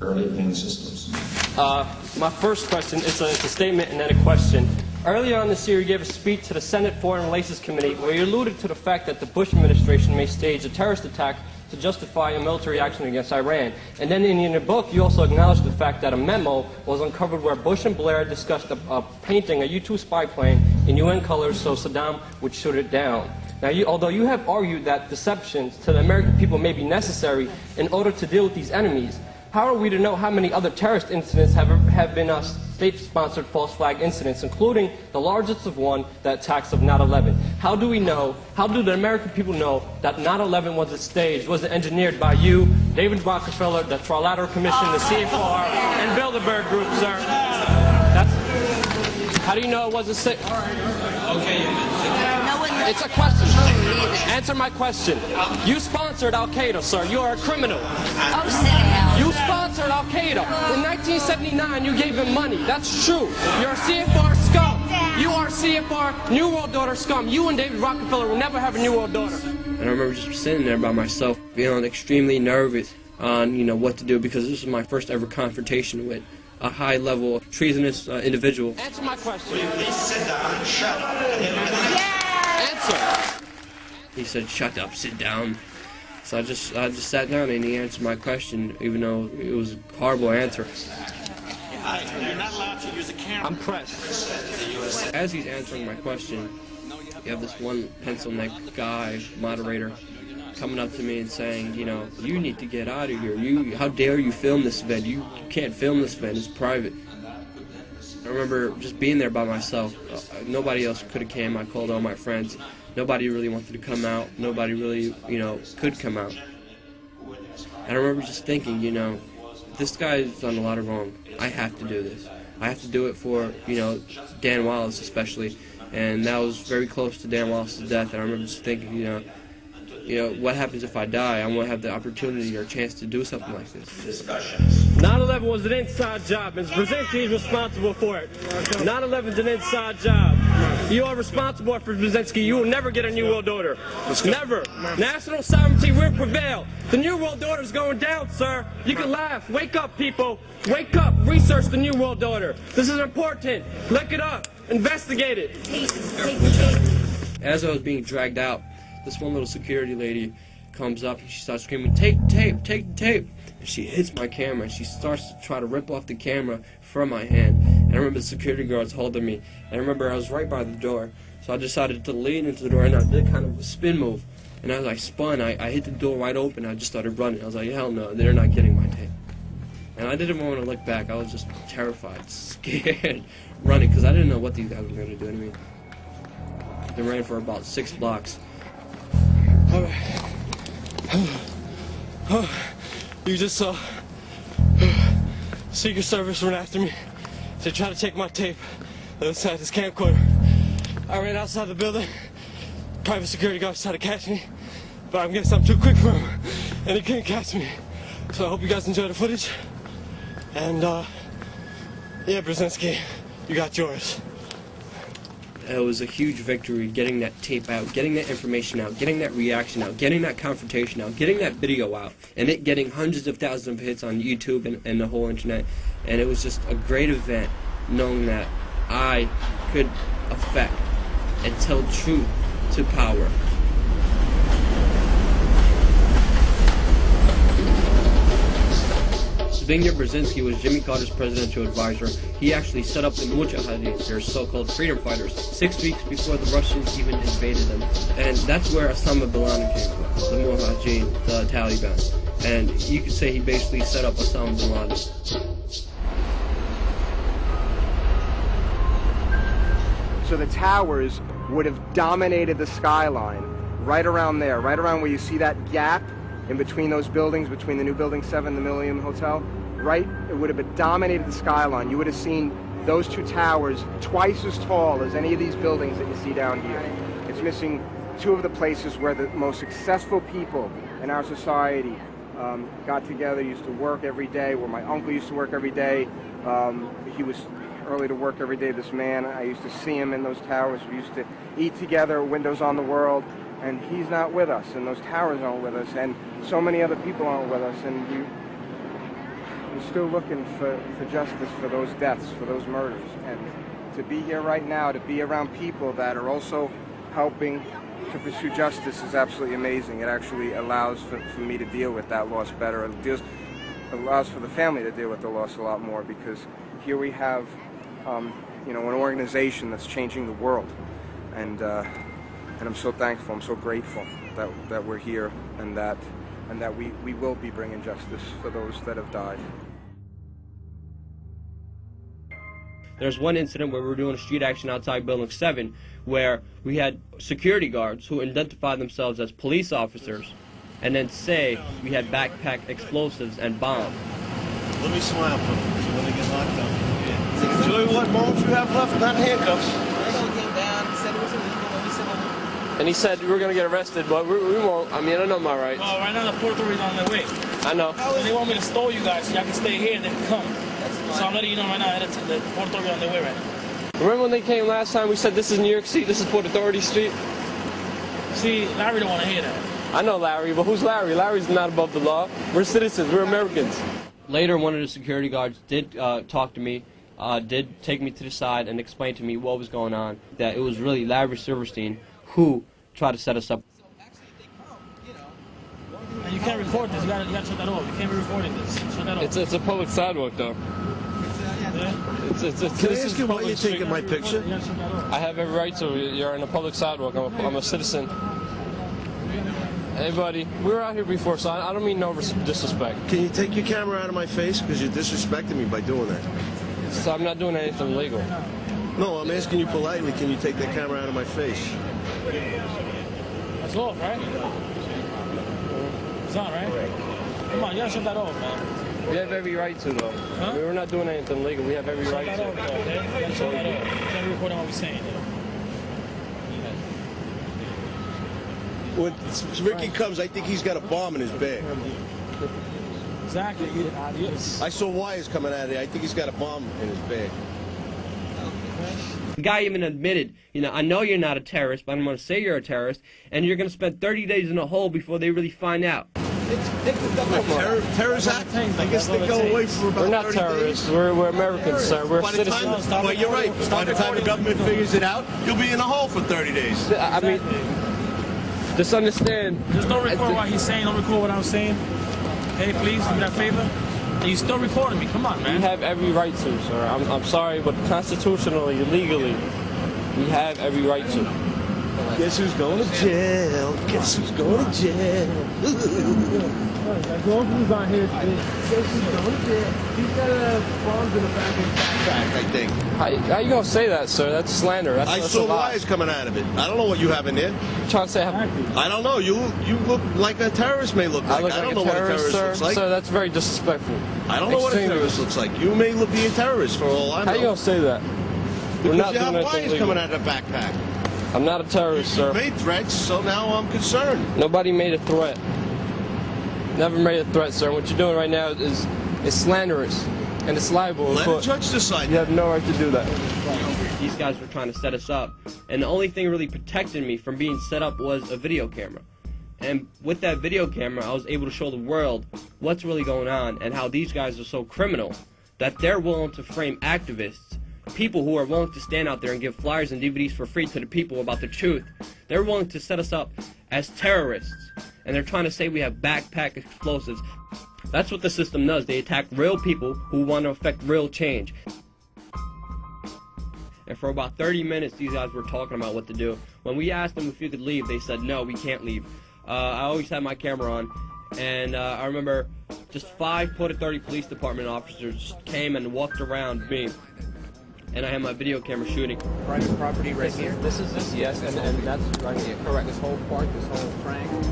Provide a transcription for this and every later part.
early opinion systems? My first question is a statement and then a question. Earlier on this year, you gave a speech to the Senate Foreign Relations Committee where you alluded to the fact that the Bush administration may stage a terrorist attack to justify a military action against Iran. And then in your book, you also acknowledged the fact that a memo was uncovered where Bush and Blair discussed painting a U-2 spy plane in UN colors so Saddam would shoot it down. Now, although you have argued that deceptions to the American people may be necessary in order to deal with these enemies, how are we to know how many other terrorist incidents have been state-sponsored false flag incidents, including the largest of one, the attacks of 9/11? How do we know, how do the American people know that 9/11 was staged, was engineered by you, David Rockefeller, the Trilateral Commission, the CFR, and Bilderberg Group, sir? How do you know it wasn't staged? Okay. It's a question. Answer my question. You sponsored Al-Qaeda, sir. You are a criminal. Oh, sit down. You sponsored Al-Qaeda. In 1979, you gave him money. That's true. You're a CFR scum. You are CFR New World Order scum. You and David Rockefeller will never have a New World Order. And I remember just sitting there by myself, feeling extremely nervous on, what to do, because this was my first ever confrontation with a high-level treasonous individual. Answer my question. Will you please sit down and shut up? Answer. He said, "Shut up, sit down." So I just sat down and he answered my question, even though it was a horrible answer. You're not allowed to use a camera. I'm pressed. As he's answering my question, you have this one pencil-neck guy, moderator, coming up to me and saying, you need to get out of here. How dare you film this event? You can't film this event. It's private. I remember just being there by myself. Nobody else could have came. I called all my friends. Nobody really wanted to come out. Nobody really, could come out. And I remember just thinking, this guy's done a lot of wrong. I have to do this. I have to do it for, Dan Wallace especially. And that was very close to Dan Wallace's death. And I remember just thinking, what happens if I die? I want to have the opportunity or chance to do something like this. 9/11 was an inside job. Ms. Brzezinski is responsible for it. 9/11 is an inside job. You are responsible for Brzezinski. You will never get a New World Order. Never. National sovereignty will prevail. The New World Order is going down, sir. You can laugh. Wake up, people. Wake up. Research the New World Order. This is important. Look it up. Investigate it. As I was being dragged out, this one little security lady comes up and she starts screaming, "Take the tape, take the tape." And she hits my camera and she starts to try to rip off the camera from my hand. And I remember the security guards holding me. And I remember I was right by the door. So I decided to lean into the door and I did kind of a spin move. And as I spun, I hit the door wide open and I just started running. I was like, hell no, they're not getting my tape. And I didn't want to look back. I was just terrified, scared, running, because I didn't know what these guys were going to do to me. They ran for about 6 blocks. All right. You just saw Secret Service run after me. They tried to take my tape that was inside this camcorder. I ran outside the building. Private security guards tried to catch me, but I guess I'm too quick for him, and he couldn't catch me. So I hope you guys enjoy the footage. And yeah, Brzezinski, you got yours. It was a huge victory getting that tape out, getting that information out, getting that reaction out, getting that confrontation out, getting that video out, and it getting hundreds of thousands of hits on YouTube and the whole internet. And it was just a great event knowing that I could affect and tell truth to power. Zbigniew Brzezinski was Jimmy Carter's presidential advisor. He actually set up the Mujahideen, their so-called freedom fighters, 6 weeks before the Russians even invaded them. And that's where Osama bin Laden came from, the Mujahideen, the Taliban. And you could say he basically set up Osama bin Laden. So the towers would have dominated the skyline right around there, right around where you see that gap in between those buildings, between the new Building 7 and the Millennium Hotel, right? It would have dominated the skyline. You would have seen those 2 towers twice as tall as any of these buildings that you see down here. It's missing 2 of the places where the most successful people in our society got together, used to work every day, where my uncle used to work every day. He was early to work every day, this man. I used to see him in those towers. We used to eat together, windows on the world. And he's not with us, and those towers aren't with us, and so many other people aren't with us, and we're still looking for justice for those deaths, for those murders. And to be here right now, to be around people that are also helping to pursue justice is absolutely amazing. It actually allows for me to deal with that loss better. It allows for the family to deal with the loss a lot more, because here we have, you know, an organization that's changing the world. And I'm so thankful, I'm so grateful that we're here, and that we will be bringing justice for those that have died. There's one incident where we were doing a street action outside Building 7 where we had security guards who identified themselves as police officers and then say we had backpack explosives and bombs. Let me smile for them. So when they get locked up. Enjoy what moments you have left, not handcuffs. Came down, he said it was illegal, and we said, And he said we were going to get arrested, but we won't. I mean, I know my rights. Well, right now the Port Authority's on their way. I know. And they want me to stall you guys so y'all can stay here and they can come. So I'm letting you know right now that the Port Authority on their way right now. Remember when they came last time, we said this is New York City, this is Port Authority Street? See, Larry don't want to hear that. I know Larry, but who's Larry? Larry's not above the law. We're citizens, we're Americans. Later, one of the security guards did talk to me, did take me to the side and explain to me what was going on, that it was really Larry Silverstein who tried to set us up. And you can't record this. You gotta shut that off. You can't be recording this. Shut that off. It's a public sidewalk, though. Yeah? Can I ask you why you're taking my picture? You gotta shut that off. I have every right to. You're in a public sidewalk. I'm a citizen. Hey, buddy, we were out here before, so I don't mean no disrespect. Can you take your camera out of my face? Because you're disrespecting me by doing that. So I'm not doing anything illegal. No, I'm asking you politely, can you take that camera out of my face? That's off, right? It's on, right? Come on, you gotta shut that off, man. We have every right to, though. Huh? We're not doing anything illegal. We have every Shut right that to. off, though, okay? You gotta shut that off. You can't be recording what we're saying, you know? When Ricky comes, I think he's got a bomb in his bag. Exactly. I saw wires coming out of there. I think he's got a bomb in his bag. The guy even admitted, you know, I know you're not a terrorist, but I'm going to say you're a terrorist, and you're going to spend 30 days in a hole before they really find out. Terrorist act? I guess they go away for about We're not 30 terrorists. days. We're Americans, sir. We're By the citizens. time, well, you're right. By the time the government figures it out, you'll be in a hole for 30 days. I mean, just understand. Just don't record what he's saying. Don't record what I'm saying. Hey, please, do me that favor. And you still recording me. Come on, We man. have every right to, sir. I'm sorry, but constitutionally, legally, we have every right to. Guess who's going to jail? Guess who's going to jail? As long as he's on here, guess who's going to jail? He's got bombs in the back of his backpack. I think. How you gonna say that, sir? That's slander. That's I that's saw a lie. wires coming out of it. I don't know what you have in there. You're trying to say I don't know. You look like a terrorist may look like. I look I don't like know a what a terrorist, terrorist sir. looks like. Sir, that's very disrespectful. I don't know what a Extremely. terrorist looks like. You may be a terrorist for all I know. How you gonna say that? We're Because not you doing have anything wires illegal. coming out of the backpack. I'm not a terrorist, You sir. made threats, so now I'm concerned. Nobody made a threat. Never made a threat, sir. What you're doing right now is slanderous, and it's libel. Let a judge decide. You have no right to do that. These guys were trying to set us up, and the only thing really protecting me from being set up was a video camera. And with that video camera, I was able to show the world what's really going on and how these guys are so criminal that they're willing to frame activists, people who are willing to stand out there and give flyers and DVDs for free to the people about the truth. They're willing to set us up as terrorists, and they're trying to say we have backpack explosives. That's what the system does. They attack real people who want to affect real change. And for about 30 minutes, these guys were talking about what to do. When we asked them if you could leave, they said, no, we can't leave. I always had my camera on, and I remember just 5 Port Authority Police Department officers came and walked around me, and I had my video camera shooting. private property right here. This, yes, and that's right here. Correct. This whole part, this whole triangle.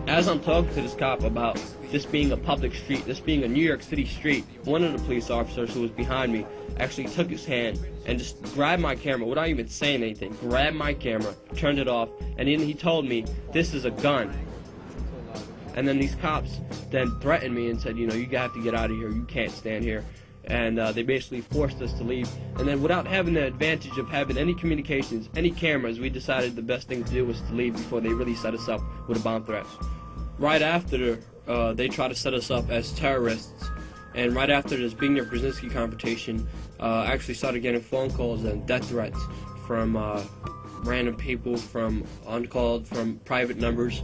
As I'm talking to this cop about this being a public street, this being a New York City street, one of the police officers who was behind me actually took his hand and just grabbed my camera without even saying anything, grabbed my camera, turned it off, and then he told me, this is a gun. And then these cops then threatened me and said, you know, you have to get out of here, you can't stand here. And they basically forced us to leave. And then without having the advantage of having any communications, any cameras, we decided the best thing to do was to leave before they really set us up with a bomb threat. Right after they tried to set us up as terrorists, And right after the Zbigniew Brzezinski confrontation, I actually started getting phone calls and death threats from random people, from uncalled, from private numbers,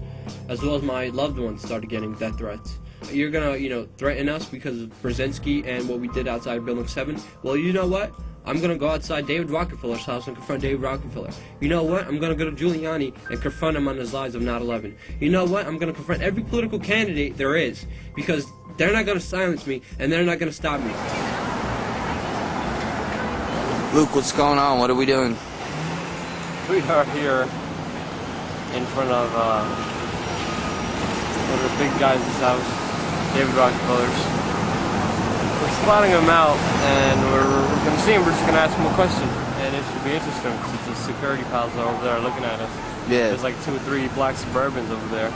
as well as my loved ones started getting death threats. You're gonna, threaten us because of Brzezinski and what we did outside of Building 7? Well, you know what? I'm gonna go outside David Rockefeller's house and confront David Rockefeller. You know what? I'm gonna go to Giuliani and confront him on his lies of 9/11. You know what? I'm gonna confront every political candidate there is, because they're not gonna silence me and they're not gonna stop me. Luke, what's going on? What are we doing? We are here in front of one of the big guys' house, David Rockefeller's. We're spotting him out, and we're going to see him. We're just going to ask him a question, and it should be interesting because the security pals are over there looking at us. Yeah. There's like 2 or 3 black Suburbans over there.